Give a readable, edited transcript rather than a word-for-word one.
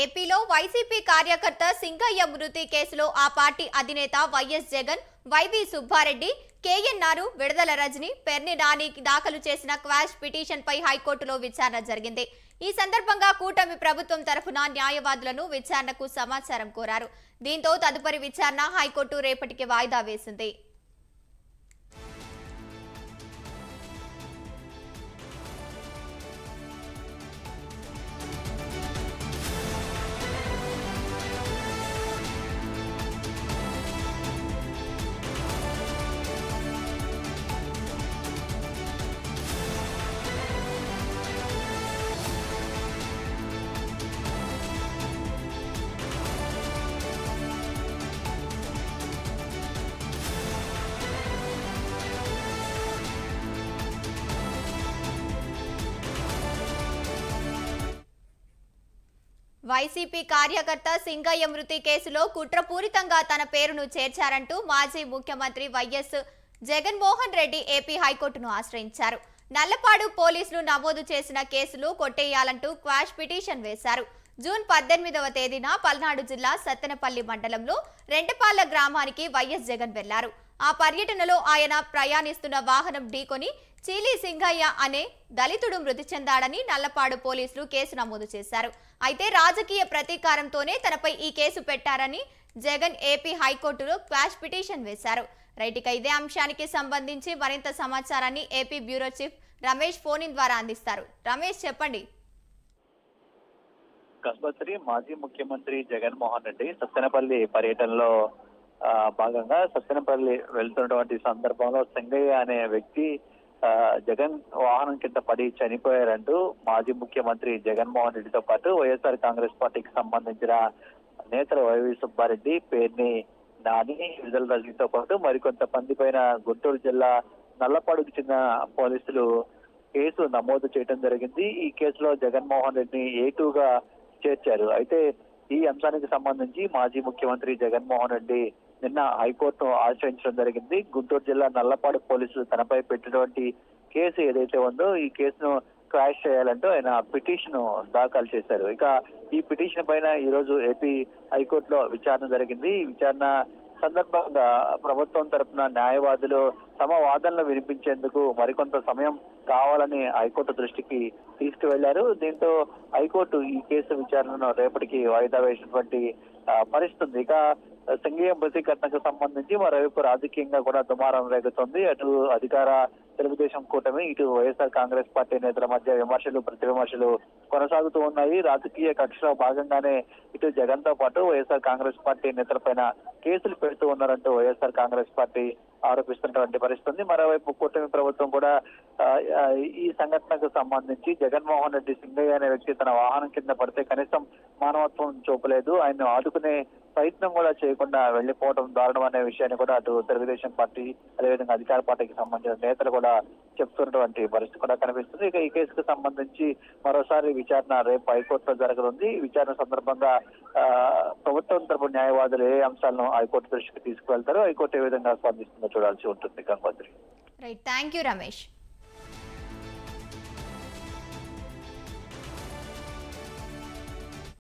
ఏపీలో వైసీపీ కార్యకర్త సింగయ్య మృతి కేసులో ఆ పార్టీ అధినేత YS Jagan, YV Subba Reddy, KNR, Vidadala Rajini, Perni Nani దాఖలు చేసిన క్వాష్ పిటిషన్ పై హైకోర్టులో విచారణ జరిగింది. ఈ సందర్భంగా కూటమి ప్రభుత్వం తరఫున న్యాయవాదులను విచారణకు సమాచారం కోరారు. దీంతో తదుపరి విచారణ హైకోర్టు రేపటికి వాయిదా వేసింది. వైసీపీ కార్యకర్త సింగయ్య మృతి కేసులో కుట్రపూరితంగా తన పేరును చేర్చారంటూ మాజీ ముఖ్యమంత్రి వైఎస్ జగన్మోహన్ రెడ్డి ఏపీ హైకోర్టును ఆశ్రయించారు. నల్లపాడు పోలీసులు నమోదు చేసిన కేసులు కొట్టేయాలంటూ క్వాష్ పిటిషన్ వేశారు. జూన్ 18వ తేదీన పల్నాడు జిల్లా సత్తెనపల్లి మండలంలో రెంటపాళ్ల గ్రామానికి వైఎస్ జగన్ వెళ్లారు. ఆ పర్యటనలో ఆయన ప్రయాణిస్తున్న వాహనం ఢీకొని చీలి సింగయ్య అనే దళితుడు మృతి చెందాడని నల్లపాడు పోలీసులు కేసు నమోదు చేశారు. అయితే రాజకీయ ప్రతీకారంతోనే తనపై ఈ కేసు పెట్టారని జగన్ ఏపీ హైకోర్టులో క్వాష్ పిటిషన్ వేశారు. రైట్, ఇదే అంశానికి సంబంధించి మరింత సమాచారాన్ని AP bureau chief Ramesh phone in ద్వారా అందిస్తారు. రమేష్, చెప్పండి. కస్బత్రి మాజీ ముఖ్యమంత్రి జగన్మోహన్ రెడ్డి సత్తెనపల్లి పర్యటనలో భాగంగా సత్తెనపల్లి వెళ్తున్నటువంటి సందర్భంలో సింగయ్య అనే వ్యక్తి జగన్ వాహనం కింద పడి చనిపోయారంటూ మాజీ ముఖ్యమంత్రి జగన్మోహన్ రెడ్డితో పాటు వైఎస్ఆర్ కాంగ్రెస్ పార్టీకి సంబంధించిన నేతలు వైవి సుబ్బారెడ్డి, పేర్ని నాని, విడుదల రజనీతో పాటు మరికొంతమంది పైన గుంటూరు జిల్లా నల్లపాడుకు చెందిన పోలీసులు కేసు నమోదు చేయడం జరిగింది. ఈ కేసులో జగన్మోహన్ రెడ్డిని ఏటూగా చేర్చారు. అయితే ఈ అంశానికి సంబంధించి మాజీ ముఖ్యమంత్రి జగన్మోహన్ రెడ్డి నిన్న హైకోర్టును ఆశ్రయించడం జరిగింది. గుంటూరు జిల్లా నల్లపాడు పోలీసులు తనపై పెట్టినటువంటి కేసు ఏదైతే ఉందో ఈ కేసును క్వాష్ చేయాలంటూ ఆయన పిటిషన్ దాఖలు చేశారు. ఇక ఈ పిటిషన్ పైన ఈ రోజు ఏపీ హైకోర్టులో విచారణ జరిగింది. ఈ విచారణ సందర్భంగా ప్రభుత్వం తరఫున న్యాయవాదులు తమ వాదనలు వినిపించేందుకు మరికొంత సమయం కావాలని హైకోర్టు దృష్టికి తీసుకువెళ్లారు. దీంతో హైకోర్టు ఈ కేసు విచారణను రేపటికి వాయిదా వేసినటువంటి పరిస్థితి. ఇక సింగయ్య మృతి ఘటనకు సంబంధించి మరోవైపు రాజకీయంగా కూడా దుమారం రేగుతోంది. అటు అధికార తెలుగుదేశం కూటమి, ఇటు వైఎస్ఆర్ కాంగ్రెస్ పార్టీ నేతల మధ్య విమర్శలు ప్రతి విమర్శలు కొనసాగుతూ ఉన్నాయి. రాజకీయ కక్షలో భాగంగానే ఇటు జగన్ తో పాటు వైఎస్ఆర్ కాంగ్రెస్ పార్టీ నేతలపైన కేసులు పెడుతూ ఉన్నారంటూ వైఎస్ఆర్ కాంగ్రెస్ పార్టీ ఆరోపిస్తున్నటువంటి పరిస్థితి. మరోవైపు కూటమి ప్రభుత్వం కూడా ఈ సంఘటనకు సంబంధించి జగన్మోహన్ రెడ్డి సింగయ్య అనే వ్యక్తి తన వాహనం కింద పడితే కనీసం మానవత్వం చూపలేదు, ఆయన్ను ఆదుకునే ప్రయత్నం కూడా చేయకుండా వెళ్లిపోవడం దారుణం అనే విషయాన్ని కూడా అటు తెలుగుదేశం పార్టీ అదేవిధంగా అధికార పార్టీకి సంబంధించిన నేతలు కూడా చెప్తున్నటువంటి పరిస్థితి కూడా కనిపిస్తుంది. ఇక ఈ కేసుకు సంబంధించి మరోసారి విచారణ రేపు హైకోర్టులో జరగనుంది. విచారణ సందర్భంగా ప్రభుత్వం తరపు న్యాయవాదులు ఏ అంశాలను హైకోర్టు దృష్టికి తీసుకువెళ్తారో హైకోర్టు ఏ విధంగా స్పందిస్తుందో చూడాల్సి ఉంటుంది. Gangotri. Right, thank you Ramesh.